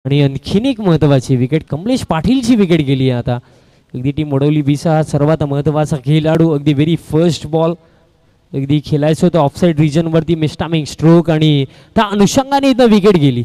आणि आणखीन एक महत्त्वाची विकेट कमलेश पाटीलची विकेट गेली आहे आता. अगदी टीम वडवली बीचा हा सर्वात महत्त्वाचा खेळाडू. अगदी व्हेरी फर्स्ट बॉल अगदी खेळायचं होतं ऑफसाईड रिजनवरती मिस्टामिंग स्ट्रोक आणि त्या अनुषंगाने इथं विकेट गेली.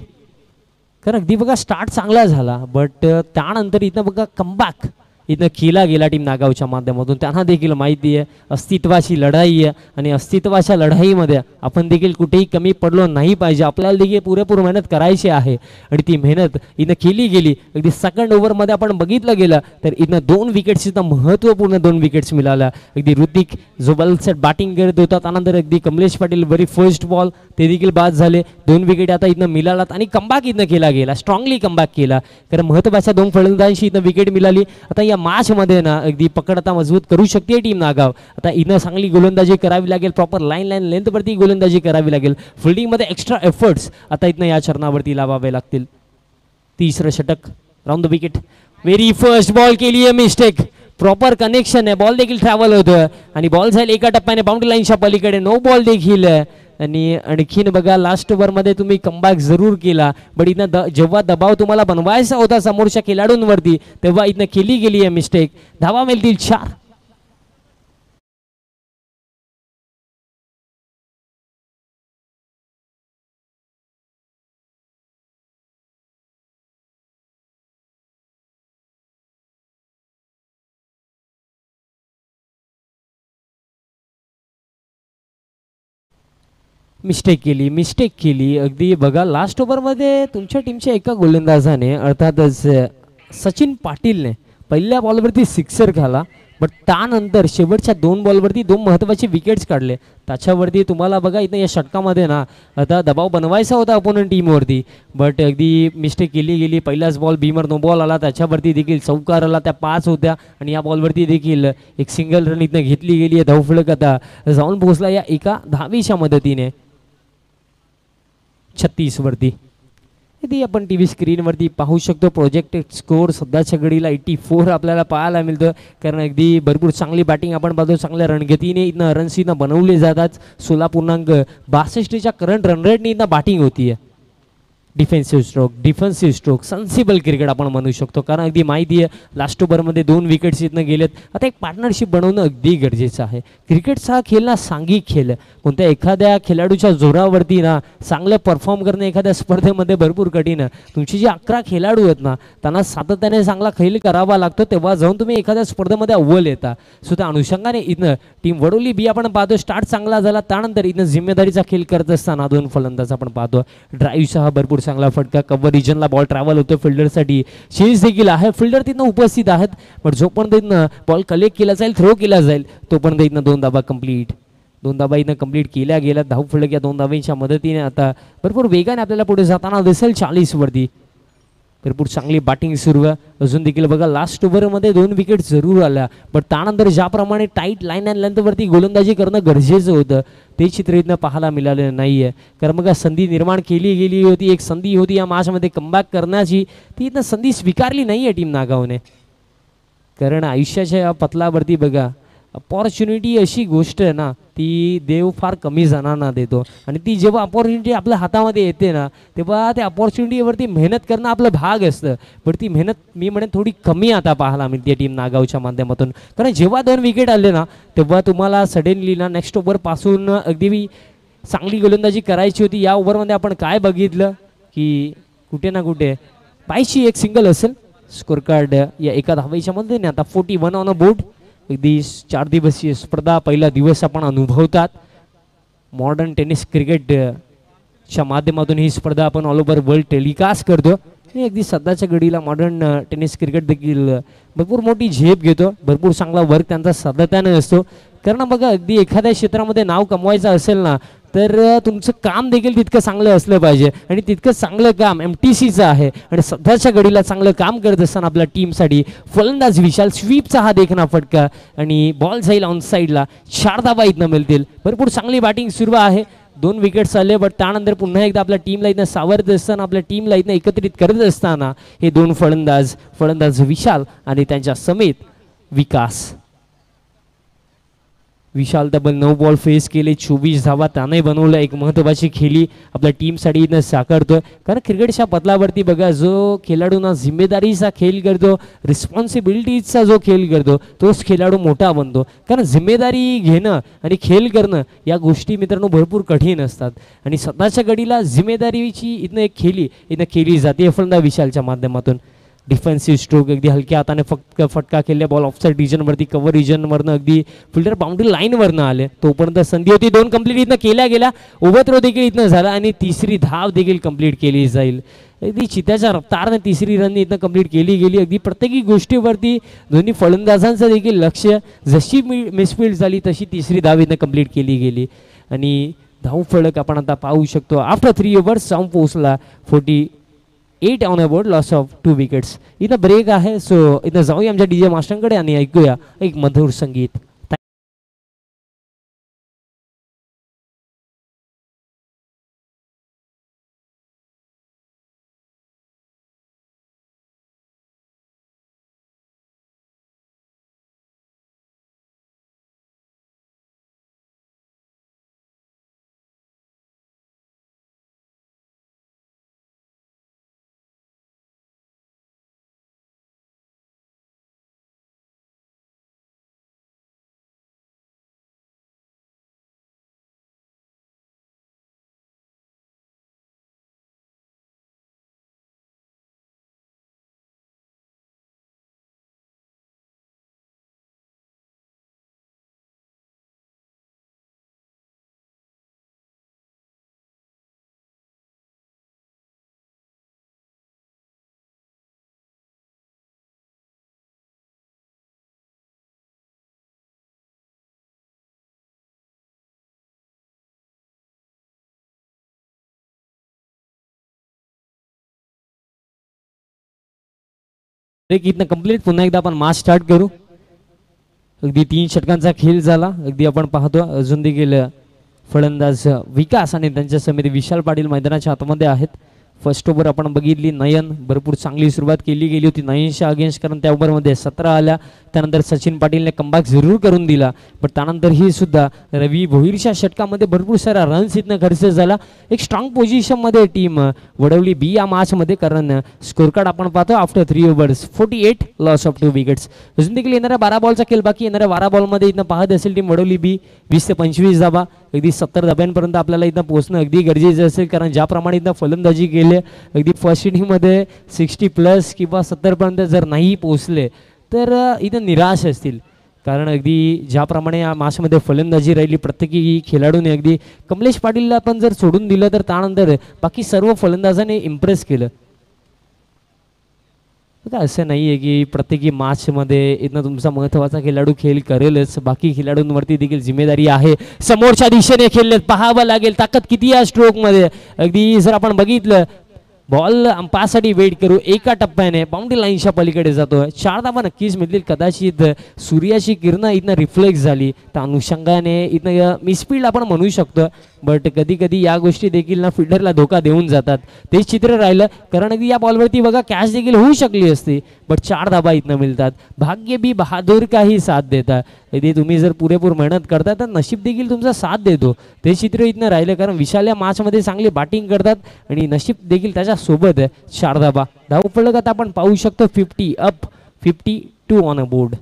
कारण अगदी बघा स्टार्ट चांगला झाला बट त्यानंतर इथं बघा कमबॅक इथं केला गेला टीम नागावच्या माध्यमातून. त्यांना देखील माहिती आहे अस्तित्वाची लढाई आहे आणि अस्तित्वाच्या लढाईमध्ये आपण देखील कुठेही कमी पडलो नाही पाहिजे. आपल्याला देखील पुरेपूर मेहनत करायची आहे आणि ती मेहनत इथं केली गेली. अगदी सेकंड ओव्हरमध्ये आपण बघितलं गेलं तर इथं 2 विकेट्स इथं महत्त्वपूर्ण 2 विकेट्स मिळाल्या. अगदी ऋतिक जो बलसेट बॅटिंग करत होता त्यानंतर अगदी Kamlesh Patil very first ball ते देखील बाद झाले. 2 विकेट आता इथं मिळालात आणि कमबॅक इथं केला गेला स्ट्रॉंगली कमबॅक केला. कारण महत्त्वाच्या 2 फलंदाजांशी इथं विकेट मिळाली. आता या मॅच मध्ये ना अगदी पकड आता मजबूत करू शकते टीम नागाव. आता इथं चांगली गोलंदाजी करावी लागेल प्रॉपर लाईन लेंथ वरती गोलंदाजी करावी लागेल. फिल्डिंग मध्ये एक्स्ट्रा एफर्ट्स आता इथं या चरणावरती लावावे लागतील. 3रं षटक round the wicket very first ball केली आहे मिस्टेक. प्रॉपर कनेक्शन आहे बॉल देखील ट्रॅव्हल होतं आणि बॉल जाईल एका टप्प्याने बाउंड्री लाईनच्या पलीकडे. नो बॉल देखील आणि आणखीन बघा लास्ट ओव्हरमध्ये तुम्ही कमबॅक जरूर केला बट इथं जेव्हा दबाव तुम्हाला बनवायचा होता समोरच्या खेळाडूंवरती तेव्हा इथं केली गेली आहे मिस्टेक. धावा मिळतील 4. मिस्टेक केली अगदी बघा लास्ट ओव्हरमध्ये तुमच्या टीमच्या एका गोलंदाजाने अर्थातच सचिन पाटीलने पहिल्या बॉलवरती 6 खाला बट त्यानंतर शेवटच्या 2 बॉलवरती 2 महत्त्वाचे विकेट्स काढले. त्याच्यावरती तुम्हाला बघा इथं या षटकामध्ये ना आता दबाव बनवायचा होता अपोनंट टीमवरती बट अगदी मिस्टेक केली गेली. पहिलाच बॉल भीमर नो बॉल आला त्याच्यावरती देखील चौकार आला त्या 5 होत्या आणि या बॉलवरती देखील एक सिंगल रन इथं घेतली गेली आहे. धावफलक आता जाऊन पोहोचला या एका धावीच्या मदतीने 36 वरती. इथे आपण टी व्ही स्क्रीनवरती पाहू शकतो प्रोजेक्टेड स्कोअर सध्याच्या घडीला 84 आपल्याला पाहायला मिळतं. कारण अगदी भरपूर चांगली बॅटिंग आपण पाहतो चांगल्या रणगतीने इथं रन्स इथं बनवले जातात. 16.62च्या करंट रन रेटने इथं बॅटिंग होती आहे. डिफेन्सिव्ह स्ट्रोक सेन्सिबल क्रिकेट आपण म्हणू शकतो. कारण अगदी माहिती आहे लास्ट ओव्हरमध्ये 2 विकेट्स इथनं गेलेत. आता एक पार्टनरशिप बनवणं अगदी गरजेचं आहे. क्रिकेटचा खेळ ना सांघिक खेळ कोणत्या एखाद्या खेळाडूच्या जोरावरती ना चांगलं परफॉर्म करणं एखाद्या स्पर्धेमध्ये भरपूर कठीण आहे. तुमची जी 11 खेळाडू आहेत ना त्यांना सातत्याने चांगला खेळ करावा लागतो तेव्हा जाऊन तुम्ही एखाद्या स्पर्धेमध्ये अव्वल येता. सो त्या अनुषंगाने इथं टीम वडवली बी आपण पाहतो स्टार्ट चांगला झाला त्यानंतर इथं जिम्मेदारीचा खेळ करत असताना 2 फलंदाज आपण पाहतो. ड्राईव्हसह भरपूर चांगला फटका कव्हर रिजनला बॉल ट्रॅव्हल होतो. फिल्डरसाठी चेस देखील आहे. फिल्डर तिथं उपस्थित आहेत पण जोपर्यंत इथनं बॉल कलेक्ट केला जाईल थ्रो केला जाईल तोपर्यंत इथनं 2 धावा कंप्लीट इथं कंप्लीट केल्या गेल्या. धावफलक या 2 धावांच्या मदतीने आता भरपूर वेगाने आपल्याला पुढे जाताना दिसेल. 40 वरती भरपूर चांगली बॅटिंग सुरू आहे. अजून देखील बघा लास्ट ओव्हरमध्ये 2 विकेट जरूर आल्या बट त्यानंतर ज्याप्रमाणे टाईट लाईन अँड लेंथवरती गोलंदाजी करणं गरजेचं होतं ते चित्र इथनं पाहायला मिळालं नाही आहे. कारण बघा संधी निर्माण केली गेली होती. एक संधी होती या मॅचमध्ये कमबॅक करण्याची ती इथं संधी स्वीकारली नाही आहे टीम नागावने. कारण आयुष्याच्या या पतलावरती बघा अपॉर्च्युनिटी अशी गोष्ट आहे ना ती देव फार कमी जणांना देतो आणि ती जेव्हा अपॉर्च्युनिटी आपल्या हातामध्ये येते ना तेव्हा त्या अपॉर्च्युनिटीवरती मेहनत करणं आपलं भाग असतं. पण ती मेहनत मी म्हणेन थोडी कमी आता पाहायला मिळते टीम नागावच्या माध्यमातून. कारण जेव्हा 2 विकेट आले ना तेव्हा तुम्हाला सडनली ना नेक्स्ट ओव्हरपासून अगदी चांगली गोलंदाजी करायची होती. या ओव्हरमध्ये आपण काय बघितलं की कुठे ना कुठे पायची एक सिंगल असेल. स्कोर कार्ड या एका धावाच्या मध्ये आता 41 ऑन अ बोर्ड. अगदी 4 दिवसीय स्पर्धा पहिला दिवस आपण अनुभवतात. मॉडर्न टेनिस क्रिकेटच्या माध्यमातून ही स्पर्धा आपण ऑल ओव्हर वर्ल्ड टेलिकास्ट करतो आणि अगदी सध्याच्या घडीला मॉडर्न टेनिस क्रिकेट देखील भरपूर मोठी झेप घेतो. भरपूर चांगला वर्क त्यांचा सातत्याने असतो. कारण बघा अगदी एखाद्या क्षेत्रामध्ये नाव कमवायचं असेल ना तर तुमचं काम देखील तितकं चांगलं असलं पाहिजे आणि तितकं चांगलं काम MTCचं आहे. आणि सध्याच्या घडीला चांगलं काम करत असताना आपल्या टीमसाठी फलंदाज विशाल स्वीपचा हा देखणा फटका आणि बॉल जाईल ऑन साईडला. 4 धावा इथनं मिळतील. भरपूर चांगली बॅटिंग सुरू आहे. 2 विकेट्स आले बट त्यानंतर पुन्हा एकदा आपल्या टीमला इथं सावरत असताना आपल्या टीमला इथं एकत्रित करत असताना हे 2 फलंदाज विशाल आणि त्यांच्या समेत विकास. विशाल तब्बल 9 बॉल फेस केले, 24 धावा त्याने बनवलं. एक महत्त्वाची खेळी आपल्या टीमसाठी इथं साकारतोय. कारण क्रिकेटच्या पदलावरती बघा, जो खेळाडू ना जिम्मेदारीचा खेळ करतो, रिस्पॉन्सिबिलिटीजचा जो खेळ करतो, तोच खेळाडू मोठा बनतो. कारण जिम्मेदारी घेणं आणि खेळ करणं या गोष्टी मित्रांनो भरपूर कठीण असतात. आणि स्वतःच्या गडीला जिम्मेदारीची इथनं एक खेळी इथं केली जाते फलंदाज विशालच्या माध्यमातून. डिफेन्सिव्ह स्ट्रोक अगदी हलक्या हाताने फटका केले. बॉल ऑफसाईड रिजनवरती, कव्हर रिजनवरनं अगदी फिल्डर बाउंड्री लाईनवरनं आले. तोपर्यंत संधी होती, 2 कंप्लीट इथनं केल्या गेल्या. ओव्हर थ्रो देखील इथनं झाला आणि तिसरी धाव देखील कंप्लीट केली जाईल. अगदी चित्याच्या रफ्तारने तिसरी रन इथनं कंप्लीट केली गेली. अगदी प्रत्येकी गोष्टीवरती दोन्ही फलंदाजांचं देखील लक्ष, जशी मिसफिल्ड झाली तशी तिसरी धाव इथनं कंप्लीट केली गेली. आणि धाव फलक आपण आता पाहू शकतो. आफ्टर 3 ओव्हर्स साऊंड पोहोचला 48 on a board, loss of 2 wickets. इथं ब्रेक आहे. सो इथं जाऊया आमच्या DJ मास्टरांकडे आणि ऐकूया एक मधुर संगीत. ब्रेक इथनं कंप्लीट. पुन्हा एकदा आपण मॅच स्टार्ट करू. अगदी 3 षटकांचा खेळ झाला. अगदी आपण पाहतो अजून देखील फलंदाज विकास आणि त्यांच्या समिती विशाल पाटील मैदानाच्या आतमध्ये आहेत. फर्स्ट ओव्हर आपण बघितली, नयन भरपूर चांगली सुरुवात केली गेली होती नयनच्या अगेन्स्ट. कारण त्या ओव्हरमध्ये 17 आल्या. त्यानंतर सचिन पाटीलने कमबॅक जरूर करून दिला, पण त्यानंतर ही सुद्धा रवी भोईरच्या षटकामध्ये भरपूर सारा रन्स इथनं खर्च झाला. एक स्ट्रॉंग पोझिशनमध्ये टीम वडवली बी या मॅचमध्ये. कारण स्कोर कार्ड आपण पाहतो after 3 overs 48, loss of 2 wickets. अजून देखील येणाऱ्या 12 बॉलचा खेळ बाकी. येणाऱ्या 12 बॉलमध्ये इथं पाहत असेल टीम वडवली बी 20 ते 25 धावा. अगदी 70 धाब्यांपर्यंत आपल्याला इथं पोहोचणं अगदी गरजेचं असेल. कारण ज्याप्रमाणे इथं फलंदाजी केली अगदी फर्स्ट इनिंगमध्ये 60+ किंवा 70पर्यंत जर नाही पोहोचले तर इथं निराश असतील. कारण अगदी ज्याप्रमाणे या मॅचमध्ये फलंदाजी राहिली प्रत्येकी खेळाडूने, अगदी कमलेश पाटीलला पण जर सोडून दिलं तर त्यानंतर बाकी सर्व फलंदाजांनी इम्प्रेस केलं. असं नाही आहे की प्रत्येकी मॅचमध्ये इथनं तुमचा महत्त्वाचा खेळाडू खेळ करेलच, बाकी खेळाडूंवरती देखील जिम्मेदारी आहे. समोरच्या दिशेने खेळले पाहावं लागेल ताकद किती या स्ट्रोकमध्ये. अगदी जर आपण बघितलं बॉल अंपासाठी वेट करू, एका टप्प्याने बाउंड्री लाईनच्या पलीकडे जातोय. 4 धावा नक्कीच मिळतील. कदाचित सूर्याची किरण इथनं रिफ्लेक्ट झाली त्या अनुषंगाने इथनं मिसफिल्ड आपण म्हणू शकतो. बट कधी कधी या गोष्टी देखील ना फिल्डरला धोका देऊन जातात. तेच चित्र राहिलं. कारण अगदी या बॉलवरती बघा कॅच देखील होऊ शकली असती, बट 4 धावा इथनं मिळतात. भाग्य बी बहादूर काही साथ देतात. यदि तुम्ही जर पुरेपूर मेहनत करता तर नशीब देखील तुमचा साथ देतो. ते चित्र इथनं राहिलं. कारण विशाल या मॅचमध्ये चांगली बॅटिंग करतात आणि नशीब देखील त्याच्या सोबत 4 धावा. धाव फलक आपण पाहू शकतो 50 अप, 52 ऑन अ बोर्ड.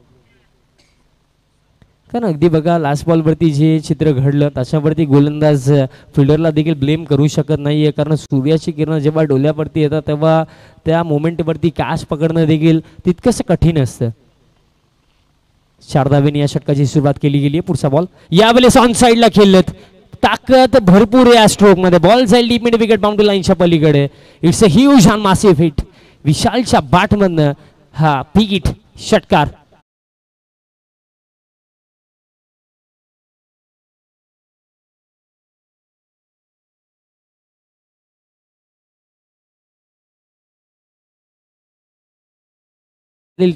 कारण अगदी बघा लास्ट बॉलवरती जे चित्र घडलं त्याच्यावरती गोलंदाज फिल्डरला देखील ब्लेम करू शकत नाही आहे. कारण सूर्याची किरण जेव्हा डोल्यावरती येतात तेव्हा त्या मोमेंटवरती कॅच पकडणं देखील तितकंसं कठीण असतं. 4 धावेने या षटकाची सुरुवात केली गेली आहे. पुढचा बॉल यावेळेस ऑन साईडला खेळलेत. ताकद भरपूर या स्ट्रोकमध्ये. बॉल जाईल डीप मिड विकेट बाउंड्री लाईनच्या पलीकडे. It's a huge and massive hit. विशालच्या बॅटमधनं हा बिग हिट षटकार.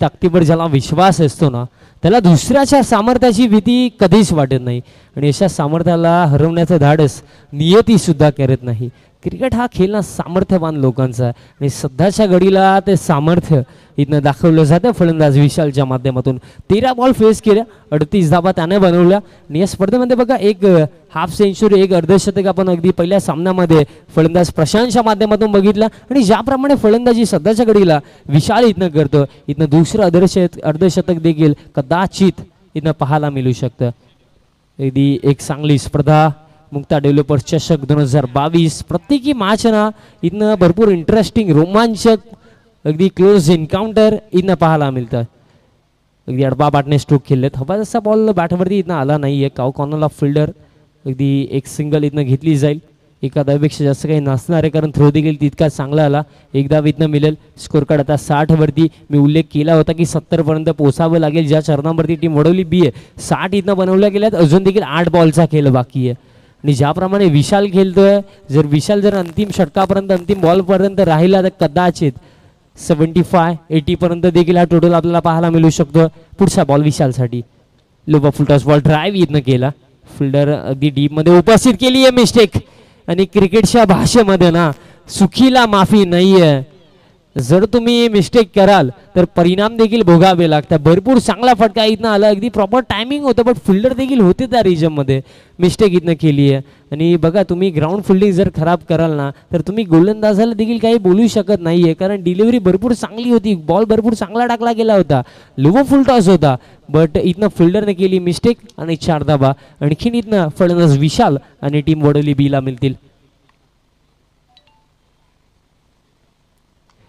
ताकदीवर ज्याला विश्वास असतो ना त्याला दुसऱ्याच्या सामर्थ्याची भीती कधीच वाटत नाही. आणि अशा सामर्थ्याला हरवण्याचं धाडस नियती सुद्धा करत नाही. क्रिकेट हा खेळ ना सामर्थ्यवान लोकांचा आहे आणि सध्याच्या घडीला ते सामर्थ्य इथनं दाखवलं जातं फलंदाज विशालच्या माध्यमातून. 13 बॉल फेस केल्या, 38 धावा त्याने बनवल्या आणि या स्पर्धेमध्ये बघा एक हाफ सेंचुरी, एक अर्धशतक आपण अगदी पहिल्या सामन्यामध्ये फलंदाज प्रशांतच्या माध्यमातून बघितला. आणि ज्याप्रमाणे फलंदाजी सध्याच्या घडीला विशाल इथनं करतो, इथनं दुसरं अर्धशतक देखील कदाचित इथनं पाहायला मिळू शकतं. अगदी एक चांगली स्पर्धा मुक्ता डेव्हलपर्स चषक 2022. प्रत्येकी मॅच ना इथनं भरपूर इंटरेस्टिंग, रोमांचक, अगदी क्लोज एन्काउंटर इथनं पाहायला मिळतं. अगदी अडबा बाटने स्ट्रोक खेळलेत. हवा जसा बॉल बॅटवरती इथनं आला नाही आहे. काव कॉर्नरला फिल्डर अगदी एक सिंगल इथनं घेतली जाईल. एका धावेपेक्षा जास्त काही नसणार आहे कारण थ्रो देखील तितका चांगला आला. एक धाव इथनं मिळेल. स्कोर कार्ड आता 60 वरती. मी उल्लेख केला होता की 70 पर्यंत पोहोचावं लागेल ज्या चरणावरती टीम वडवली बी आहे. 60 इथनं बनवल्या गेल्यात. अजून देखील 8 बॉलचा खेळ बाकी आहे आणि ज्याप्रमाणे विशाल खेळतोय, जर विशाल जर अंतिम षटकापर्यंत, अंतिम बॉलपर्यंत राहिला तर कदाचित 75-80 पर्यंत देखील हा टोटल आपल्याला पाहायला मिळू शकतो. पुढचा बॉल विशालसाठी. लोबा फुल टॉस बॉल ड्राईव्ह इथनं केला. फिल्डर अगदी डीप मध्ये उपस्थित केली आहे मिस्टेक. आणि क्रिकेटच्या भाषेमध्ये ना चुकीला माफी नाही आहे. जर तुम्ही मिस्टेक कराल तर परिणाम देखील भोगावे लागतात. भरपूर चांगला फटका इथनं आला, अगदी प्रॉपर टायमिंग होतं, पण फिल्डर देखील होते त्या रिजनमध्ये. मिस्टेक इथनं केली आहे. आणि बघा तुम्ही ग्राउंड फिल्डिंग जर खराब कराल ना तर तुम्ही गोलंदाजाला देखील काही बोलू शकत नाही आहे कारण डिलिव्हरी भरपूर चांगली होती, बॉल भरपूर चांगला टाकला गेला होता, लो फुल टॉस होता, बट इथनं फिल्डरने केली मिस्टेक आणि 4 धावा. आणखीन इथनं फलंदाज विशाल आणि टीम वडवली बीला मिळतील.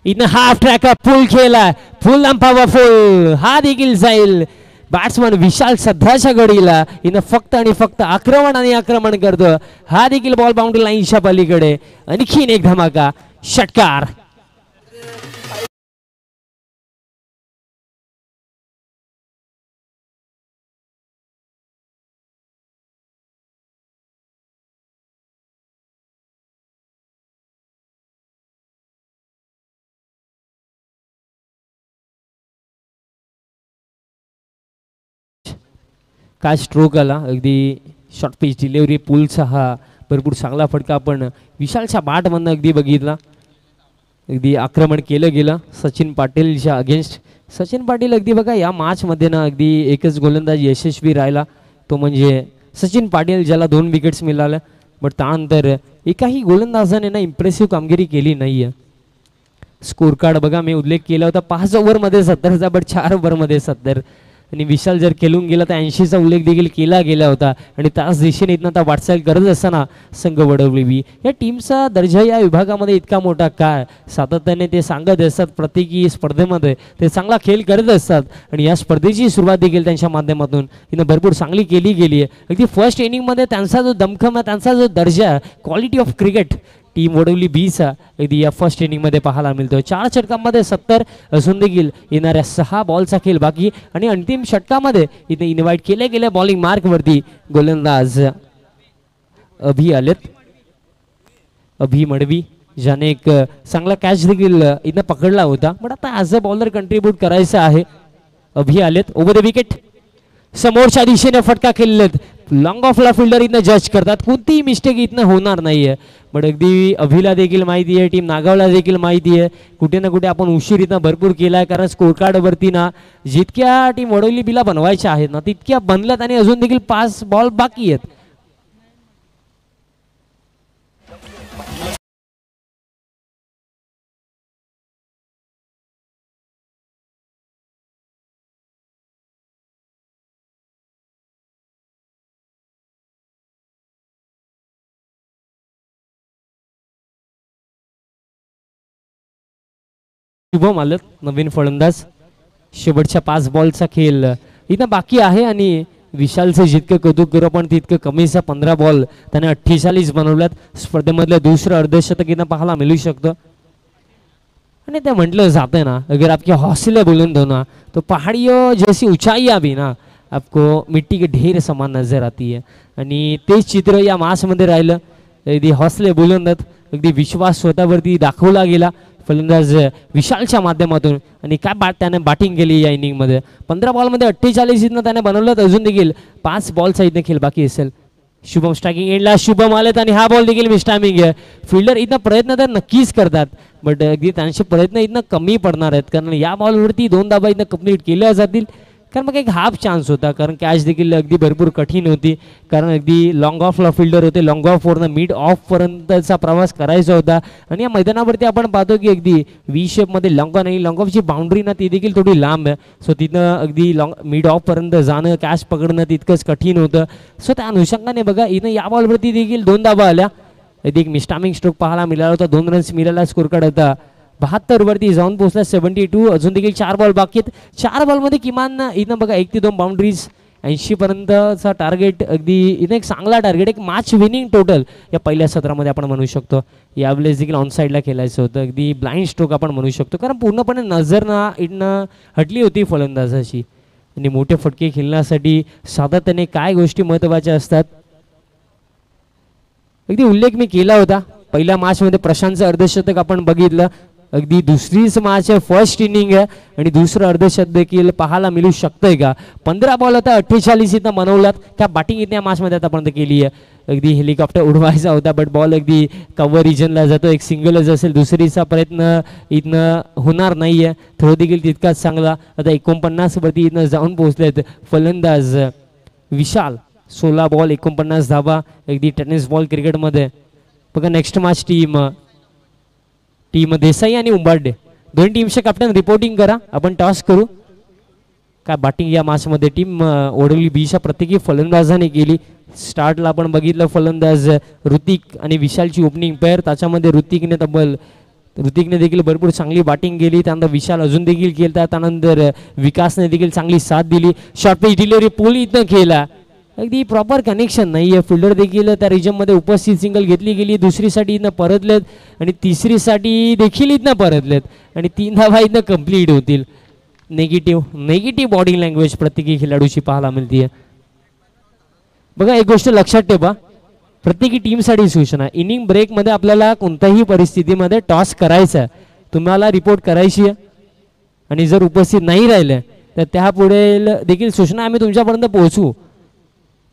इथनं हाफ ट्रॅक फुल खेळला, फुल अँड पॉवरफुल, हा देखील जाईल. बॅट्समन विशाल सध्याच्या घडीला इथं फक्त आणि फक्त आक्रमण करतो. हा देखील बॉल बाउंड्री लाईनच्या पलीकडे. आणखीन एक धमाका षटकार. काय स्ट्रोक आला, अगदी शॉर्ट पिच डिलिव्हरी, पुलचा हा भरपूर चांगला फटका आपण विशालच्या बॅटमधनं अगदी बघितला. अगदी आक्रमण केलं गेलं सचिन पाटीलच्या अगेन्स्ट. सचिन पाटील अगदी बघा या मॅचमध्ये ना अगदी एकच गोलंदाज यशस्वी राहिला, तो म्हणजे सचिन पाटील, ज्याला 2 विकेट्स मिळाल्या. बट त्यानंतर एकाही गोलंदाजाने ना इम्प्रेसिव्ह कामगिरी केली नाही आहे. स्कोर कार्ड बघा मी उल्लेख केला होता 5 ओव्हरमध्ये 70चा, बट 4 ओव्हरमध्ये 70. आणि विशाल जर खेळून गेला तर 80चा उल्लेख देखील केला गेला होता. आणि त्याच दिशेने इथनं आता वाटचाल करत असताना संघ वडवली या टीमचा दर्जा या विभागामध्ये इतका मोठा काय, सातत्याने ते सांगत असतात. प्रत्येकी स्पर्धेमध्ये ते चांगला खेळ करत असतात आणि या स्पर्धेची सुरुवात देखील त्यांच्या माध्यमातून इथं भरपूर चांगली केली गेली आहे. अगदी फर्स्ट इनिंगमध्ये त्यांचा जो दमखम आहे, त्यांचा जो दर्जा, quality of cricket team Vadavali बीचा अगदी या फर्स्ट इनिंगमध्ये पाहायला मिळतो. 4 षटकांमध्ये 70 असून देखील येणाऱ्या 6 बॉलचा खेळ बाकी. आणि अंतिम षटकामध्ये इथे इन्व्हाइट केले गेले बॉलिंग मार्कवरती गोलंदाज अभि आलेत. अभि मडवी, ज्याने एक चांगला कॅच देखील इथं पकडला होता, पण आता ॲज अ बॉलर कंट्रीब्यूट करायचं आहे. अभि आलेत ओव्हर द विकेट. समोरच्या दिशेने फटका खेळलेत. लॉंग ऑफला फिल्डर इथनं जज करतात, कोणतीही मिस्टेक इथनं होणार नाहीये. बट अगदी अभिला देखील माहिती आहे, टीम नागावला देखील माहिती आहे, कुठे ना कुठे आपण उशीर इथं भरपूर केला आहे. कारण स्कोर कार्डवरती ना जितक्या टीम वडवली बीला बनवायच्या आहेत ना तितक्या बनल्यात आणि अजून देखील 5 बॉल बाकी आहेत. शुभम आलं नवीन फलंदाज. शेवटच्या 5 बॉलचा खेळ इथं बाकी आहे आणि विशालचं जितकं कौतुक करू आपण तितकं कमीचा 15 बॉल त्याने 48 बनवल्यात. स्पर्धेमधलं दुसरं अर्धशतक इथं पाहायला मिळू शकतं. आणि ते म्हटलं जातं ना, अगर आपके हौसले बुलंद हो ना तो पहाड़ियों जैसी ऊंचाइयाँ भी ना आपको मिट्टी के ढेर समान नजर आती है. आणि तेच चित्र या मासमध्ये राहिलं. अगदी हौसले बुलंद, अगदी विश्वास स्वतःवरती दाखवला गेला फलंदाज विशालच्या माध्यमातून. आणि काय त्याने बॅटिंग केली या इनिंगमध्ये. 15 बॉलमध्ये 48 इथनं त्याने बनवलं. अजून देखील 5 बॉलचा इथं खेळ बाकी असेल. शुभम स्ट्रायकिंग एंडला शुभम आलेत आणि हा बॉल देखील मिस टायमिंग आहे. फिल्डर इथं प्रयत्न तर नक्कीच करतात बट अगदी त्यांचे प्रयत्न इथनं कमी पडणार आहेत कारण या बॉलवरती 2 धाबा इथं कंप्लीट केल्या जातील. कारण मग एक हाफ चान्स होता कारण कॅच देखील अगदी भरपूर कठीण होती कारण अगदी लॉंग ऑफला फिल्डर होते. लॉंग ऑफवरनं मिड ऑफपर्यंतचा प्रवास करायचा होता आणि या मैदानावरती आपण पाहतो की अगदी व्ही शेपमध्ये लॉंग ऑन आणि लॉंग ऑफची बाउंड्री ना ती देखील थोडी लांब आहे. सो तिथं अगदी मिड ऑफपर्यंत जाणं कॅच पकडणं तितकंच कठीण होतं. सो त्या अनुषंगाने बघा इथं या बॉलवरती देखील 2 धाबा आल्या. एक मिस्टामिंग स्ट्रोक पाहायला मिळाला होता. 2 रन्स मिळाला स्कोर कार्ड होता 72 वरती जाऊन पोहोचला 72. अजून देखील 4 बॉल बाकी आहेत. 4 बॉलमध्ये किमान इथं बघा 1 ते 2 बाउंड्रीज 80 पर्यंतचा टार्गेट अगदी इथं एक चांगला टार्गेट एक मॅच विनिंग टोटल या पहिल्या सत्रामध्ये आपण म्हणू शकतो. यावेळेस देखील ऑन साईडला खेळायचं होतं अगदी ब्लाइंड स्ट्रोक आपण म्हणू शकतो कारण पूर्णपणे नजर ना इथनं हटली होती फलंदाजाची. आणि मोठे फटके खेळण्यासाठी सातत्याने काय गोष्टी महत्त्वाच्या असतात अगदी उल्लेख मी केला होता. पहिल्या मॅचमध्ये प्रशांतचं अर्धशतक आपण बघितलं. अगदी दुसरीच मॅच आहे फर्स्ट इनिंग आहे आणि दुसरं अर्धशतक देखील पाहायला मिळू शकतंय का. 15 बॉल आता 48 इथं बनवलात त्या बॅटिंग इथं या मॅचमध्ये आतापर्यंत केली आहे. अगदी हेलिकॉप्टर उडवायचा होता बट बॉल अगदी कव्हर रिजनला जातो. एक सिंगलच असेल दुसरीचा प्रयत्न इथनं होणार नाही आहे. थ्रो देखील तितकाच चांगला. आता 49 वरती इथनं जाऊन पोहोचलेत फलंदाज विशाल. 16 बॉल 49 धावा अगदी टेनिस बॉल क्रिकेटमध्ये. बघा नेक्स्ट मॅच टीम देसाई आणि उंबार्डे दोन्ही टीमचे कॅप्टन रिपोर्टिंग करा. आपण टॉस करू काय बॅटिंग या मॅचमध्ये टीम ओढवली बीच्या प्रत्येकी फलंदाजाने केली. स्टार्टला आपण बघितलं फलंदाज ऋतिक आणि विशालची ओपनिंग पेअर. त्याच्यामध्ये ऋतिकने देखील भरपूर चांगली बॅटिंग केली. त्यानंतर विशाल अजून देखील केला. त्यानंतर विकासने देखील चांगली साथ दिली. शॉर्ट पिच डिलिव्हरी पोली इथं केला. अगदी प्रॉपर कनेक्शन नाही आहे. फिल्डर देखील त्या रिजनमध्ये उपस्थित सिंगल घेतली गेली. दुसरीसाठी इथनं परतलेत आणि तिसरीसाठी देखील इथनं परतलेत आणि 3 धावा इथनं कंप्लीट होतील. नेगेटिव्ह बॉडी लँग्वेज प्रत्येकी खेळाडूची पाहायला मिळते. बघा एक गोष्ट लक्षात ठेवा प्रत्येकी टीमसाठी सूचना इनिंग ब्रेकमध्ये आपल्याला कोणत्याही परिस्थितीमध्ये टॉस करायचा आहे. तुम्हाला रिपोर्ट करायची आहे आणि जर उपस्थित नाही राहिले तर त्यापुढे देखील सूचना आम्ही तुमच्यापर्यंत पोहोचवू.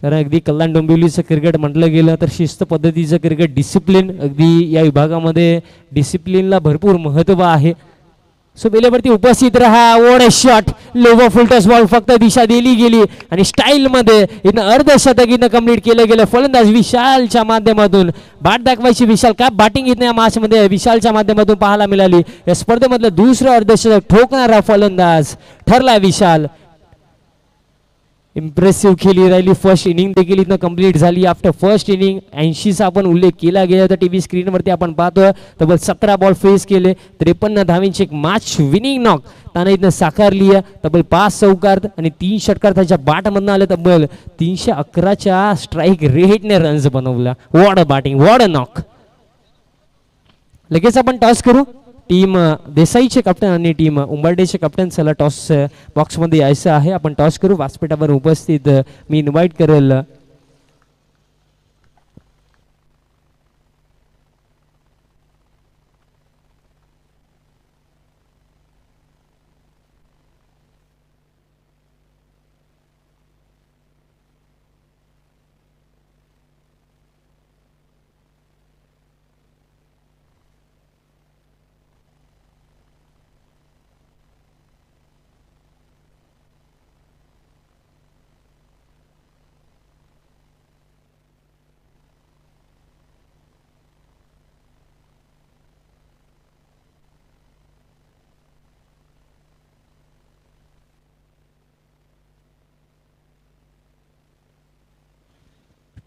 कारण अगदी कल्याण डोंबिवलीचं क्रिकेट म्हटलं गेलं तर शिस्त पद्धतीचं क्रिकेट डिसिप्लिन अगदी या विभागामध्ये डिसिप्लिनला भरपूर महत्त्व आहे. सो बेलेवरती उपस्थित रहा. ओढ shot lower full touch ball फक्त दिशा दिली गेली आणि स्टाईलमध्ये इथं अर्धशतक इथं कंप्लीट केलं गेलं. फलंदाज विशालच्या माध्यमातून बाट दाखवायची. विशाल काय बॅटिंग इथं या मॅचमध्ये विशालच्या माध्यमातून पाहायला मिळाली. या स्पर्धेमधलं दुसरं अर्धशतक ठोकणारा फलंदाज ठरला विशाल. इम्प्रेसिव्ह खेळी राहिली. फर्स्ट इनिंग देखील इथं कंप्लीट झाली. आफ्टर फर्स्ट इनिंग 80चा आपण उल्लेख केला गेला होता. टीव्ही स्क्रीनवरती आपण पाहतोय तब्बल 17 बॉल फेस केले. 53 धावांची एक मॅच विनिंग नॉक त्यानं इथं साकारली आहे. तब्बल 5 चौकार आणि 3 षटकार त्याच्या बॅटमधनं आले. तब्बल 311च्या स्ट्राईक रेटने रन्स बनवला. What a batting what a knock. लगेच आपण टॉस करू. टीम देसाईचे कॅप्टन आणि टीम उंबार्डेचे कॅप्टन चला टॉस बॉक्समध्ये यायचं आहे. आपण टॉस करू. व्यासपीठावर उपस्थित मी इन्व्हाइट करेल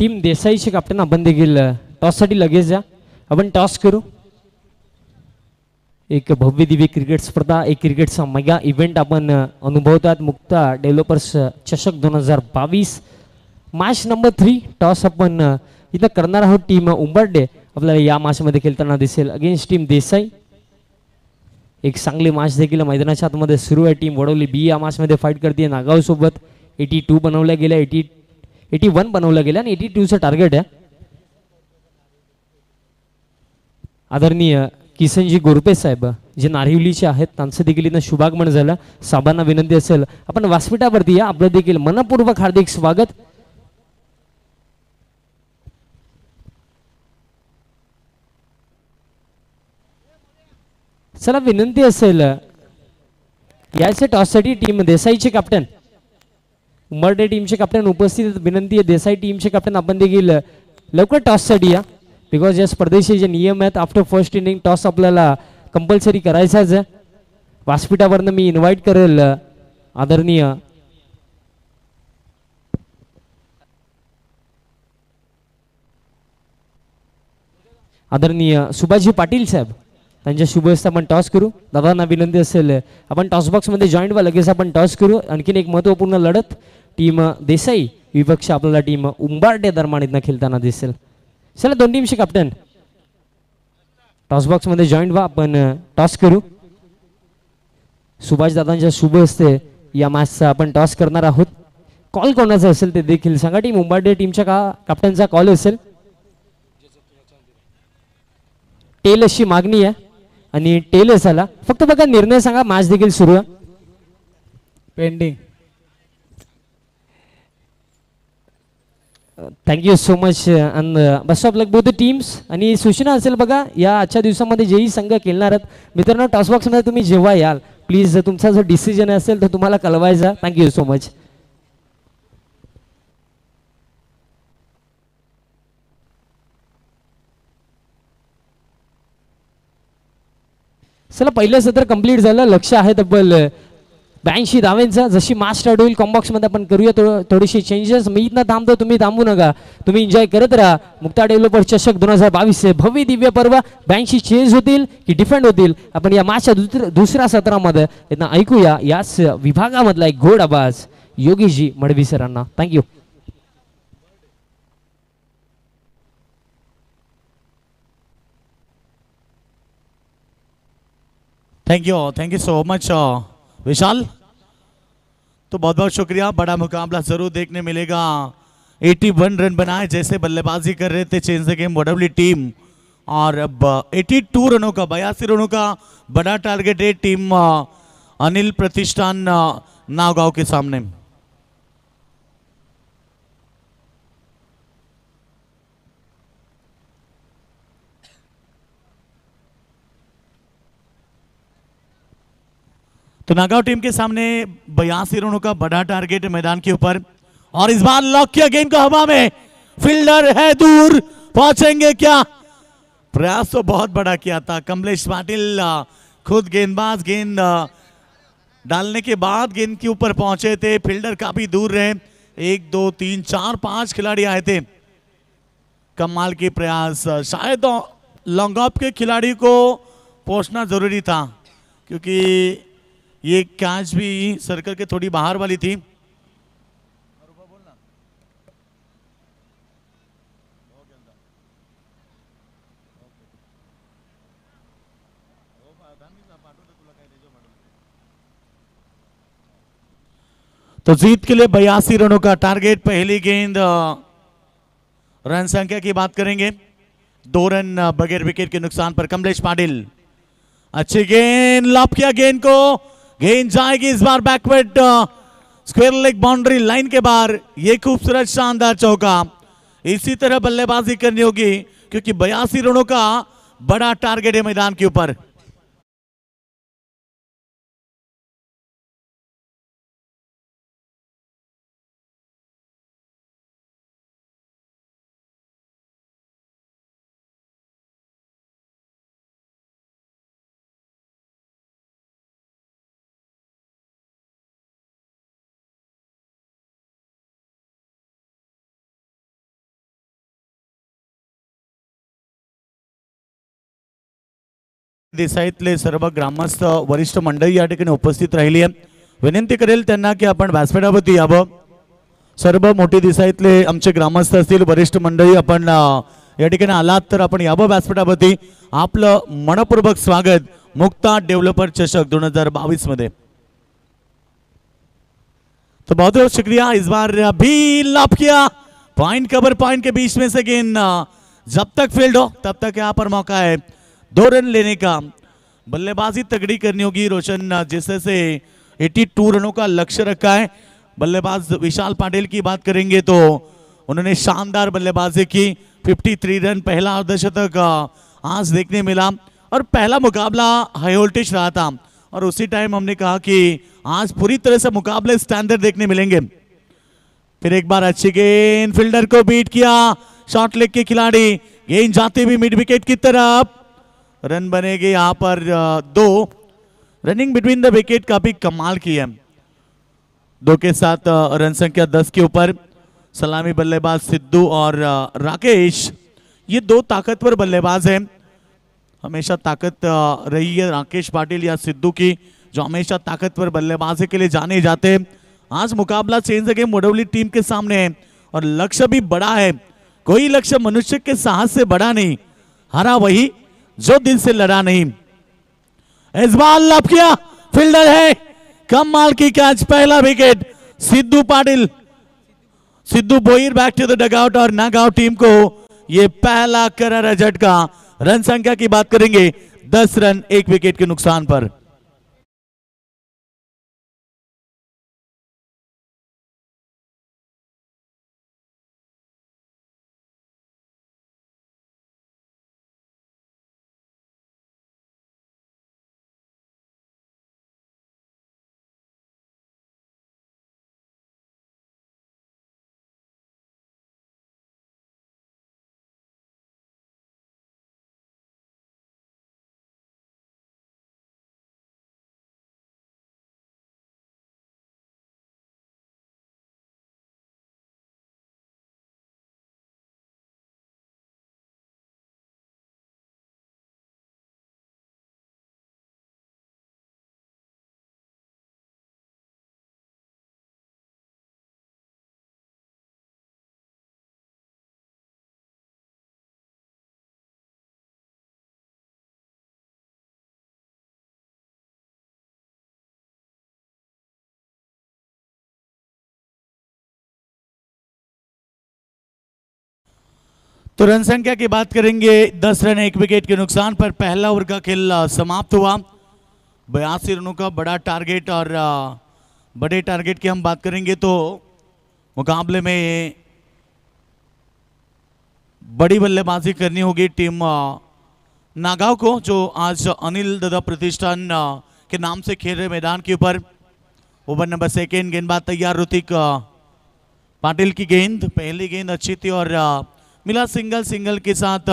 टीम देसाईचे कॅप्टन आपण देखील टॉससाठी लगेच जा. आपण टॉस करू. एक भव्य दिव्य क्रिकेट स्पर्धा एक क्रिकेटचा मेगा इव्हेंट आपण अनुभवतात. मुक्ता डेव्हलपर्स चषक 2022 मॅच नंबर 3 टॉस आपण इथं करणार आहोत. टीम उंबर्डे आपल्याला या मॅचमध्ये खेळताना दिसेल अगेन्स्ट टीम देसाई. एक चांगली मॅच देखील मैदानाच्या आतमध्ये सुरू आहे. टीम वडवली बी या मॅचमध्ये फाईट करते नागाव सोबत. 82 बनवल्या गेल्या 81 बनवलं गेलं आणि 82चं टार्गेट आहे. आदरणीय किसनजी गोरपे साहेब जे नारिवलीचे आहेत त्यांचं देखील इथं शुभागमन झालं. साहेबांना विनंती असेल आपण व्यासपीठावरती या. आपलं देखील मनपूर्वक हार्दिक स्वागत. चला विनंती असेल याचे टॉससाठी टीम देसाईचे कॅप्टन उंबरडे टीमचे कॅप्टन उपस्थित विनंती आहे देसाई टीमचे कॅप्टन आपण देखील लवकर टॉससाठी या बिकॉज या स्पर्धेचे जे नियम आहेत आफ्टर फर्स्ट इनिंग टॉस आपल्याला कंपल्सरी करायचाच आहे व्यासपीठावरनं मी इन्व्हाइट करेल आदरणीय सुभाषजी पाटील साहेब त्यांच्या शुभ हस्ते आपण टॉस करू दादांना विनंती असेल आपण टॉस बॉक्स मध्ये जॉईंट व्हा लगेच आपण टॉस करू आणखीन एक महत्त्वपूर्ण लढत टीम देसाई विपक्ष आपल्याला टीम उंबारडे दरम्यान इथं खेळताना दिसेल चला दोन टीमचे कॅप्टन टॉस बॉक्स मध्ये जॉईंट व्हा आपण टॉस करू सुभाष दादांच्या शुभ हस्ते या मॅचचा आपण टॉस करणार आहोत कॉल कोणाचा असेल ते देखील सांगा टीम उंबारडे टीमच्या कॅप्टनचा कॉल असेल टेल अशी मागणी आहे आणि टेल झाला फक्त बघा निर्णय सांगा मॅच देखील सुरू आहे pending thank you so much and best of luck both the teams आणि सूचना असेल बघा या आजच्या दिवसामध्ये जेही संघ खेळणार आहेत मित्रांनो टॉस बॉक्समध्ये तुम्ही जेव्हा याल प्लीज तुमचा जो डिसिजन असेल तर तुम्हाला कळवायचा थँक्यू सो मच चला पहिलं सत्र कंप्लीट झालं लक्ष आहे तब्बल 82 धावांचा जशी मॅच स्टार्ट होईल कॉम्बॉक्स मध्ये आपण करूया थोडीशी चेंजेस मी इथनं थांबतो तुम्ही थांबू नका तुम्ही एन्जॉय करत राहा मुक्ता डेव्हलपर चषक 2022 भव्य दिव्य पर्व 82 चेंज होतील की डिफेंड होतील आपण या मॅचच्या दुसऱ्या सत्रामध्ये इथं ऐकूया याच विभागामधला एक गोड आवाज योगीजी मडवी सरांना thank you thank you so much Vishal तो बहुत बहुत शुक्रिया बड़ा मुकाबला जरूर देखने मिलेगा 81 रन बनाए जैसे बल्लेबाजी कर रहे थे change the game Vadavali team और अब 82 रनों का 82 रनों का बड़ा टारगेट है टीम अनिल प्रतिष्ठान नावगांव के सामने तो नागांव टीम के सामने 82 रनों का बड़ा टारगेट मैदान के ऊपर और इस बार लॉक किया गेंद को हवा में फील्डर है दूर पहुंचेंगे क्या प्रयास तो बहुत बड़ा किया था कमलेश पाटिल खुद गेंदबाज गेंद डालने के बाद गेंद के ऊपर पहुंचे थे फील्डर काफी दूर रहे 1 2 3 4 5 खिलाड़ी आए थे कमाल के प्रयास शायद लॉन्ग ऑफ के खिलाड़ी को पहुंचना जरूरी था क्योंकि ये कैच भी सर्कल के थोड़ी बाहर वाली थी तो जीत के लिए 82 रनों का टारगेट पहली गेंद रन संख्या की बात करेंगे 2 रन बगैर विकेट के नुकसान पर कमलेश पाटिल अच्छी गेंद लॉप किया गेंद को गेंद जाएगी इस बार backward square leg boundary line के बाहर ये खूबसूरत शानदार चौका इसी तरह बल्लेबाजी करनी होगी क्योंकि 82 रनों का बड़ा टारगेट है मैदान के ऊपर देसाईतले सर्व ग्रामस्थ वरिष्ठ मंडळी या ठिकाणी उपस्थित राहिली आहे विनंती करेल त्यांना की आपण व्यासपीठावरती यावं सर्व मोठी देसाईतले आमचे ग्रामस्थ असतील वरिष्ठ मंडळी आपण या ठिकाणी आलात तर आपण यावं व्यासपीठावरती आपलं मनपूर्वक स्वागत मुक्ता डेव्हलपर चषक 2022 मध्ये तो बहुत बहुत शुक्रिया इस बार भी लॉप किया पॉइंट कवर पॉइंट के बीच में से गेंद जब तक फील्ड हो तब तक यहाँ पर मौका है 2 रन लेने का बल्लेबाजी तगड़ी करनी होगी रोशन जैसे से 82 रनों का लक्ष्य रखा है बल्लेबाज विशाल पाटिल की बात करेंगे तो उन्होंने शानदार बल्लेबाजी की 53 रन पहला अर्धशतक आज देखने मिला और पहला मुकाबला हाई वोल्टेज रहा था और उसी टाइम हमने कहा कि आज पूरी तरह से मुकाबले स्टैंडर्ड देखने मिलेंगे। फिर एक बार अच्छी गेंद, फील्डर को बीट किया, शॉर्ट लेग के खिलाड़ी, गेंद जाते हुए मिड विकेट की तरफ, रन बनेगी यहां पर 2। रनिंग बिटवीन द विकेट काफी कमाल की है। 2 के साथ रन संख्या 10 के ऊपर। सलामी बल्लेबाज सिद्धू और राकेश, ये 2 ताकतवर बल्लेबाज हैं। हमेशा ताकत रही है राकेश पाटिल या सिद्धू की, जो हमेशा ताकतवर बल्लेबाजी के लिए जाने जाते हैं। आज मुकाबला चेंज गेम मोडोली टीम के सामने है और लक्ष्य भी बड़ा है। कोई लक्ष्य मनुष्य के साहस से बड़ा नहीं, हारा वही जो दिल से लड़ा नहीं। इस बार लब किया, फील्डर है, कमाल की कैच, पहला wicket Siddhu Patil. Siddhu Boir back to the dugout और नागआउट टीम को ये पहला करारा झटका। रन संख्या की बात करेंगे 10 रन 1 विकेट के नुकसान पर। तो रन संख्या की बात करेंगे 10 रन 1 विकेट के नुकसान पर। पहला ओवर का खेल समाप्त हुआ। 82 रनों का बड़ा टारगेट और बड़े टारगेट की हम बात करेंगे तो मुकाबले में बड़ी बल्लेबाजी करनी होगी टीम नागांव को, जो आज अनिल ददा प्रतिष्ठान के नाम से खेल रहे मैदान के ऊपर। ओवर नंबर 2, गेंदबाज तैयार, ऋतिक पाटिल की गेंद, पहली गेंद अच्छी थी और मिला सिंगल के साथ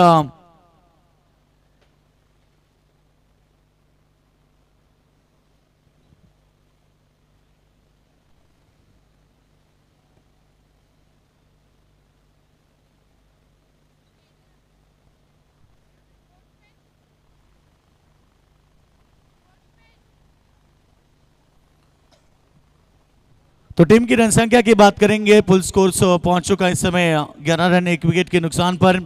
तो टीम की रन संख्या की बात करेंगे। फुल स्कोर पहुंच चुका इस समय 11 रन 1 विकेट के नुकसान पर।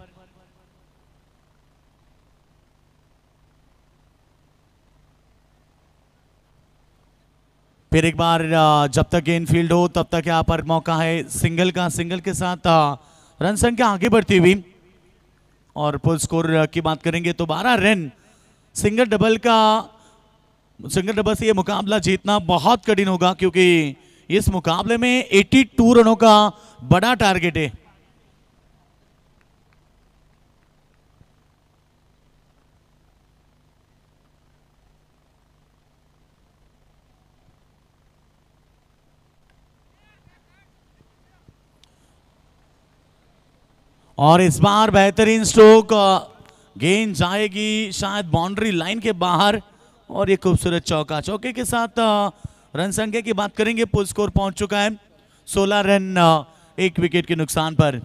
फिर एक बार जब तक गेंद फील्ड हो तब तक यहाँ पर मौका है सिंगल का। सिंगल के साथ रन संख्या आगे बढ़ती हुई और फुल स्कोर की बात करेंगे तो 12 रन। सिंगल डबल से ये मुकाबला जीतना बहुत कठिन होगा क्योंकि इस मुकाबले में 82 रनों का बड़ा टारगेट है। और इस बार बेहतरीन स्ट्रोक, गेंद जाएगी शायद बाउंड्री लाइन के बाहर और ये खूबसूरत चौका। चौके के साथ रन संख्या की बात करेंगे। फुल स्कोर पहुंच चुका है 16 रन 1 विकेट के नुकसान पर।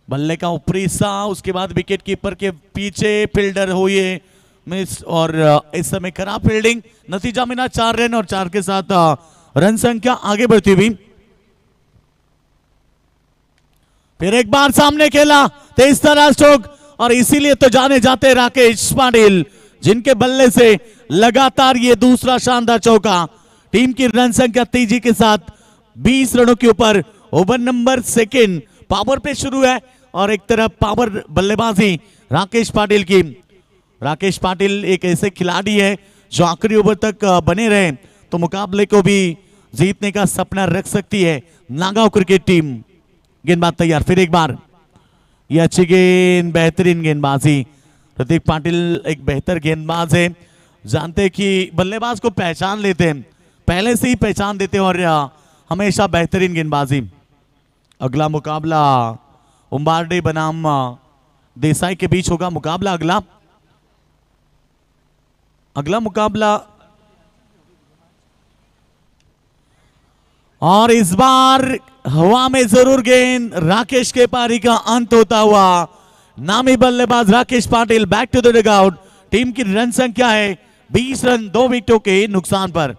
बल्ले का ऊपरी हिस्सा, उसके बाद विकेट कीपर के पीछे फील्डर हुए मिस और इस समय खराब फील्डिंग। नतीजा मिला 4 रन और 4 के साथ रन संख्या आगे बढ़ती हुई। फिर एक बार सामने खेला, तेज तरह स्ट्रोक और इसीलिए तो जाने जाते राकेश पाटिल, जिनके बल्ले से लगातार ये दूसरा शानदार चौका। टीम की रन संख्या तेजी के साथ 20 रनों के ऊपर। ओवर नंबर 2 पावर पे शुरू है और एक तरफ पावर बल्लेबाजी राकेश पाटिल की। राकेश पाटिल एक ऐसे खिलाड़ी है जो आखिरी ओवर तक बने रहे तो मुकाबले को भी जीतने का सपना रख सकती है नागांव क्रिकेट टीम। गेंदबाज तैयार, फिर एक बार ये अच्छी गेंद, बेहतरीन गेंदबाजी। प्रतीक पाटिल एक बेहतर गेंदबाज है, जानते हैं कि बल्लेबाज को पहचान लेते हैं, पहले से ही पहचान देते हैं और हमेशा बेहतरीन गेंदबाजी। अगला मुकाबला उम्बारडे बनाम देसाई के बीच होगा मुकाबला। अगला मुकाबला और इस बार हवा में जरूर गेंद राकेश के पारी का अंत होता हुआ नामी बल्लेबाज Rakesh Patil back to the dugout. Team की रन संख्या है 20 रन 2 विकेटों के नुकसान पर।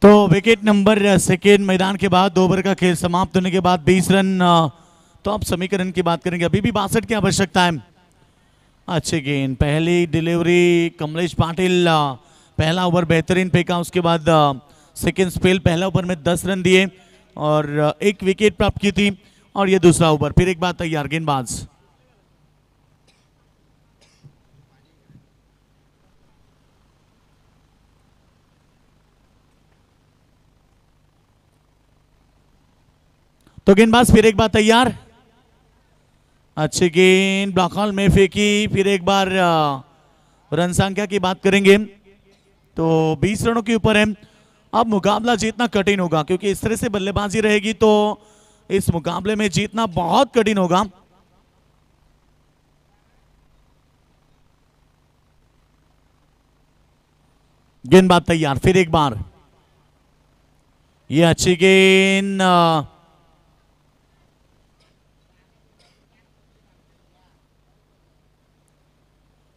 तो विकेट नंबर सेकेंड मैदान के बाद 2 ओवर का खेल समाप्त होने के बाद 20 रन। तो अब समीकरण की बात करेंगे, अभी भी 62 की आवश्यकता है। अच्छे गेंद, पहली डिलीवरी कमलेश पाटिल, पहला ओवर बेहतरीन फेंका, उसके बाद सेकेंड स्पेल, पहला ओवर में 10 रन दिए और 1 विकेट प्राप्त की थी। और ये दूसरा ओवर, फिर एक बार तैयार गेंदबाज। तो गेंदबाज फिर एक बार तैयार, अच्छी गेंद ब्लॉक हॉल में फेंकी। फिर एक बार रन संख्या की बात करेंगे तो 20 रनों के ऊपर है। अब मुकाबला जीतना कठिन होगा क्योंकि इस तरह से बल्लेबाजी रहेगी तो इस मुकाबले में जीतना बहुत कठिन होगा। गेंदबाज तैयार, फिर एक बार ये अच्छी गेंद,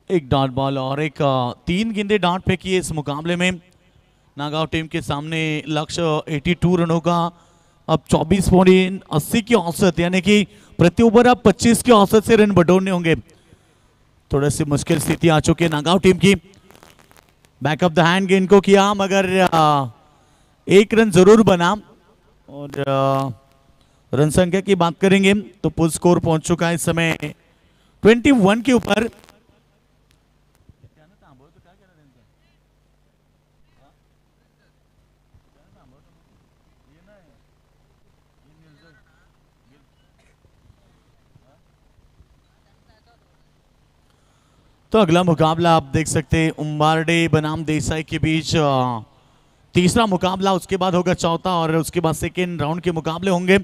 एक डॉट बॉल और एक 3 गेंदें डॉट पे की इस मुकाबले में। नागांव टीम के सामने लक्ष्य 82 रनों का। अब 24.80 की औसत, यानी कि प्रति ओवर अब 25 की औसत से रन बटोरने होंगे। थोड़ी सी मुश्किल स्थिति आ चुकी है नागांव टीम की। बैकअप द हैंड गेंद को किया मगर 1 रन जरूर बना। और रन संख्या की बात करेंगे तो फुल स्कोर पहुंच चुका है इस समय 21 के ऊपर। तो अगला मुकाबला आप देख सकते हैं उम्बारडे बनाम देसाई के बीच तीसरा मुकाबला, उसके बाद होगा चौथा और उसके बाद सेकेंड राउंड के मुकाबले होंगे।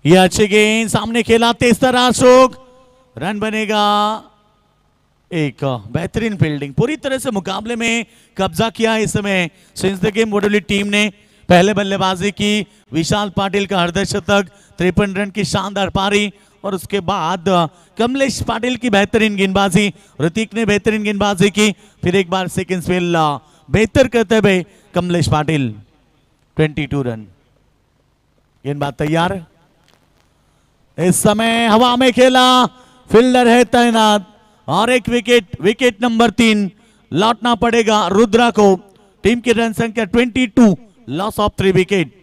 ये अच्छे गेंद सामने खेला, तेज तरह अशोक, रन बनेगा। एक बेहतरीन फील्डिंग, पूरी तरह से मुकाबले में कब्जा किया है इस समय सिंस द गेम वोडोली टीम ने। पहले बल्लेबाजी की विशाल पाटिल का अर्धशतक, 53 रन की शानदार पारी और उसके बाद कमलेश पाटिल की बेहतरीन गेंदबाजी, ऋतिक ने बेहतरीन गेंदबाजी की। फिर एक बार सेकंड स्पेल बेहतर करते हुए कमलेश पाटिल, 22 रन। गेंदबाज तैयार, इस समय हवा में खेला, फील्डर है तैनात और एक विकेट, विकेट नंबर 3 लौटना पड़ेगा रुद्रा को। टीम की रन संख्या 22, लॉस ऑफ 3 विकेट।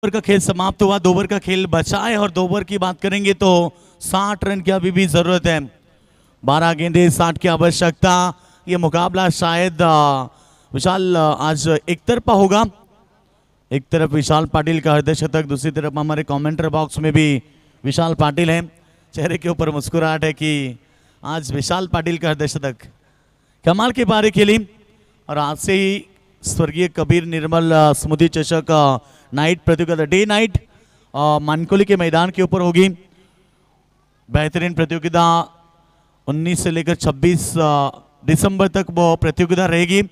ओवर का खेल समाप्त हुआ, 2 ओवर का खेल बचा है और 2 ओवर की बात करेंगे तो 60 रन की अभी भी जरूरत है। 12 गेंदे 60 की आवश्यकता। ये मुकाबला शायद विशाल आज एक तरफा होगा। एक तरफ विशाल पाटिल का अर्धशतक, दूसरी तरफ हमारे कमेंटर बॉक्स में भी विशाल पाटिल हैं। चेहरे के ऊपर मुस्कुराहट है कि आज विशाल पाटिल का अर्धशतक। कमाल की पारी खेली और आज से ही स्वर्गीय कबीर निर्मल स्मृति चषक नाइट प्रतियोगिता, डे नाइट मानकोली के मैदान के ऊपर होगी। बेहतरीन प्रतियोगिता 19 से लेकर 26 दिसंबर तक वो प्रतियोगिता रहेगी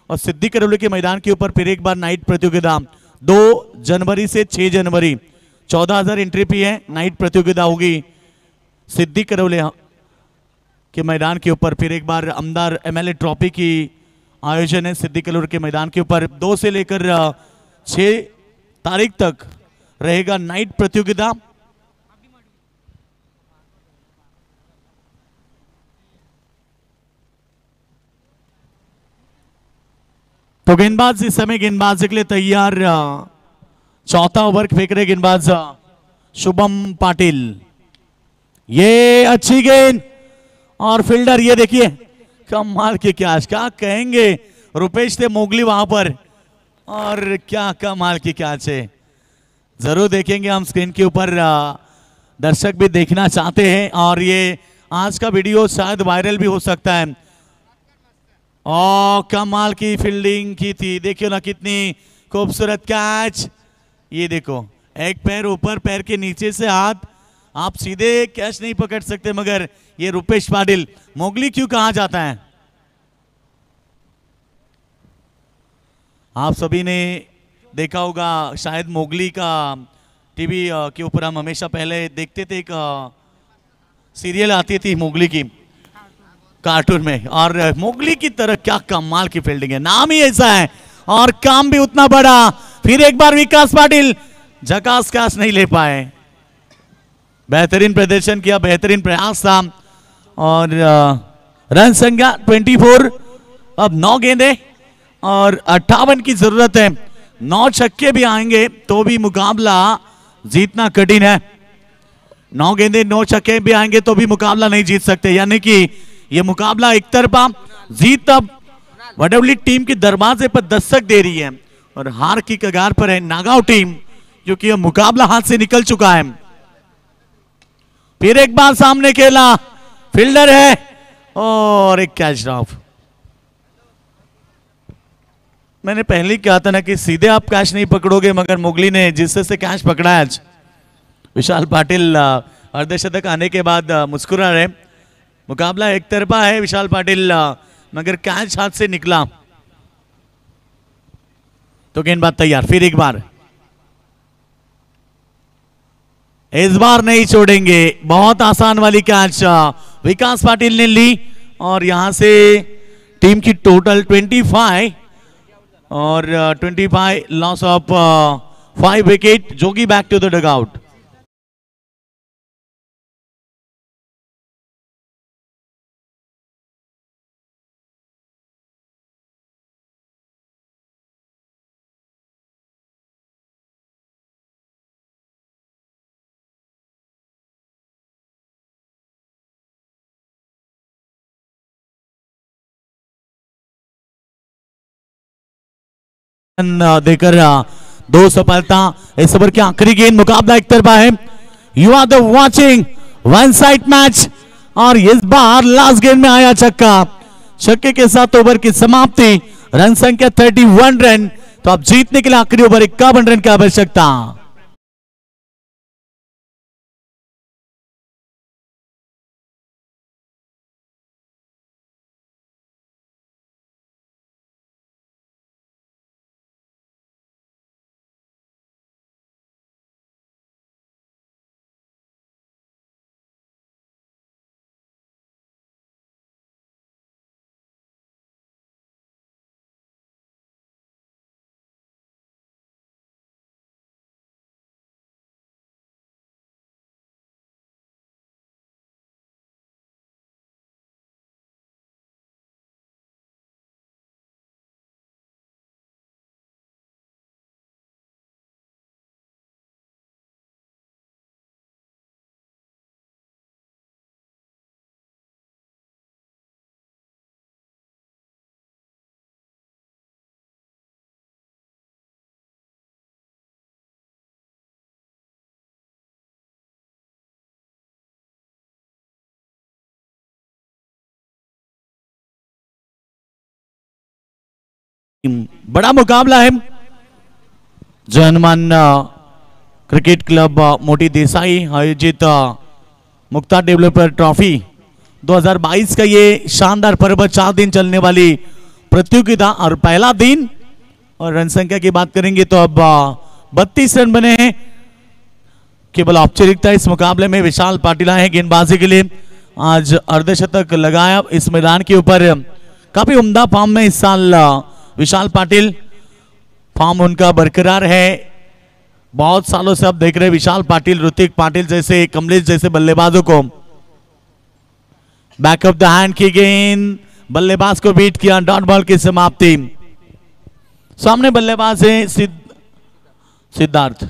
और सिद्दी करौली के मैदान के ऊपर फिर एक बार नाइट प्रतियोगिता 2 जनवरी से 6 जनवरी 14,000 एंट्री फी है। नाइट प्रतियोगिता होगी सिद्दी करौली के मैदान के ऊपर। फिर एक बार अमदार एमएलए ट्रॉफी की आयोजन है सिद्दी करौली के मैदान के ऊपर। 2 से लेकर 6 तारीख तक रहेगा नाइट प्रतियोगिता। तो गेंदबाज इस समय गेंदबाजी के लिए तैयार। चौथा ओवर फेंक रहे गेंदबाज शुभम पाटिल। ये अच्छी गेंद और फील्डर ये देखिए कमाल की कैच, क्या कहेंगे रुपेश थे मोगली वहां पर, और क्या कमाल की कैच है। जरूर देखेंगे हम स्क्रीन के ऊपर, दर्शक भी देखना चाहते हैं और ये आज का वीडियो शायद वायरल भी हो सकता है। और कमाल की फील्डिंग की थी, देखियो ना कितनी खूबसूरत कैच। ये देखो एक पैर ऊपर, पैर के नीचे से हाथ, आप सीधे कैच नहीं पकड़ सकते, मगर ये रुपेश पाटिल, मोगली क्यों कहा जाता है? आप सभी ने देखा होगा शायद मोगली का टीवी के ऊपर हम हमेशा पहले देखते थे, एक सीरियल आती थी मोगली की कार्टून में, और मोगली की तरह क्या कमाल की फील्डिंग है, नाम ही ऐसा है और काम भी उतना बड़ा। फिर एक बार विकास पाटिल झकास कैच नहीं ले पाए। बेहतरीन प्रदर्शन किया, बेहतरीन प्रयास था और रन संख्या 24। अब 9 गेंदे और 58 की जरूरत है। 9 छक्के भी आएंगे तो भी मुकाबला जीतना कठिन है। 9 गेंदे 9 छक्के भी आएंगे तो भी मुकाबला नहीं जीत सकते, यानी कि ये मुकाबला एक तरफा। जीत अब वडोदरा टीम के दरवाजे पर दस्तक दे रही है और हार की कगार पर है नागांव टीम, क्योंकि यह मुकाबला हाथ से निकल चुका है। फिर एक बार सामने खेला, फील्डर है और एक कैच ड्रॉप। मैंने पहले कहा था ना कि सीधे आप कैच नहीं पकड़ोगे, मगर मुगली ने जिससे से कैच पकड़ा है आज। विशाल पाटिल अर्धशतक आने के बाद मुस्कुरा रहे। मुकाबला एक तरफा है, विशाल पाटिल मगर कैच हाथ से निकला। तो गेंदबाज तैयार, फिर एक बार, इस बार नहीं छोड़ेंगे। बहुत आसान वाली कैच विकास पाटिल ने ली और यहां से टीम की टोटल 25 और 25 loss of 5 wicket. Jogi back to the dugout. देकर 2 सफलता। इस ओवर की आखिरी गेंद, मुकाबला एक तरफा है। You are the watching one side match और इस बार लास्ट गेंद में आया छक्का। छक्के के साथ ओवर की समाप्ति। रन संख्या 31 रन। तो अब जीतने के लिए आखिरी ओवर 51 रन की आवश्यकता। बड़ा मुकाबला है। जनमान क्रिकेट क्लब मोटी देसाई आयोजित मुक्ता डेवलपर ट्रॉफी 2022 का ये शानदार पर्व, 4 दिन चलने वाली प्रतियोगिता और पहला दिन। और रन संख्या की बात करेंगे तो अब 32 रन बने हैं। केवल औपचारिकता इस मुकाबले में विशाल पाटिल आए हैं गेंदबाजी के लिए। आज अर्धशतक लगाया इस मैदान के ऊपर। काफी उम्दा फॉर्म में इस साल विशाल पाटिल, फॉर्म उनका बरकरार है। बहुत सालों से आप देख रहे हैं विशाल पाटिल, ऋतिक पाटिल जैसे, कमलेश जैसे बल्लेबाजों को। बैक ऑफ द हैंड की गेंद, बल्लेबाज को बीट किया, डॉट बॉल की समाप्ति। सामने बल्लेबाज है सिद्धार्थ,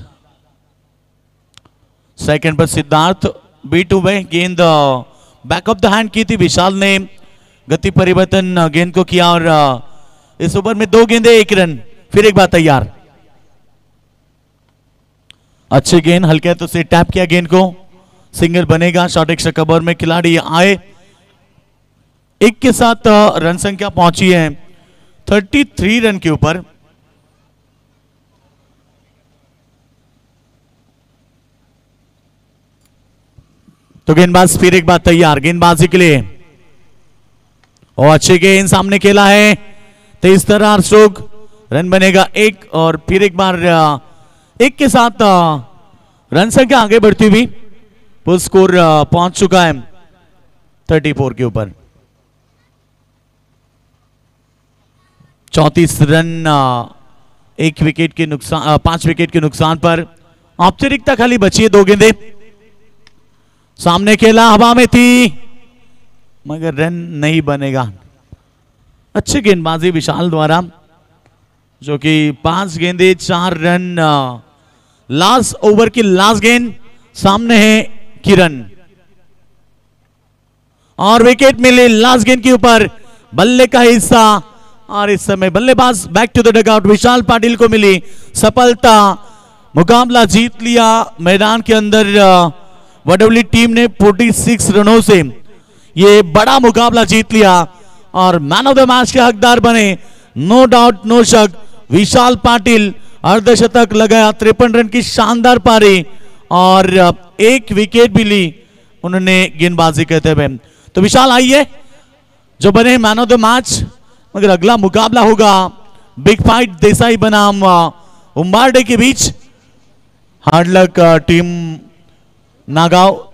सेकंड पर सिद्धार्थ बीट हुए। गेंद बैक ऑफ द हैंड की थी, विशाल ने गति परिवर्तन गेंद को किया और इस ओवर में 2 गेंदे 1 रन। फिर एक बार तैयार, अच्छी गेंद, हल्के हाथों से टैप किया गेंद को, सिंगल बनेगा। शॉर्ट एक्स्ट्रा कवर में खिलाड़ी आए, एक के साथ रन संख्या पहुंची है 33 रन के ऊपर। तो गेंदबाज फिर एक बार तैयार गेंदबाजी के लिए, और अच्छी गेंद सामने खेला है, 23 तरह स्ट्रोक, रन बनेगा 1। और फिर एक बार एक के साथ रन संख्या आगे बढ़ती हुई, फुल स्कोर पहुंच चुका है 34 के ऊपर। 34 रन 1 विकेट के नुकसान, 5 विकेट के नुकसान पर। औपचारिकता खाली बची है, 2 गेंदे सामने खेला, हवा में थी मगर रन नहीं बनेगा। अच्छी गेंदबाजी विशाल द्वारा, जो कि 5 गेंदे 4 रन। लास्ट ओवर की लास्ट गेंद, सामने है किरण और विकेट मिली लास्ट गेंद के ऊपर, बल्ले का हिस्सा। और इस समय बल्लेबाज बैक टू द डगआउट, विशाल पाटिल को मिली सफलता, मुकाबला जीत लिया। मैदान के अंदर वडवली टीम ने 46 रनों से ये बड़ा मुकाबला जीत लिया और मैन ऑफ द मैच के हकदार बने। नो डाउट, नो शक, विशाल पाटिल अर्धशतक लगाया, 53 रन की शानदार पारी और 1 विकेट भी ली उन्होंने गेंदबाजी करते हुए। तो विशाल आइए, जो बने मैन ऑफ द मैच, मगर अगला मुकाबला होगा बिग फाइट देसाई बनाम उम्बारडे के बीच। Hard luck team Nagaon.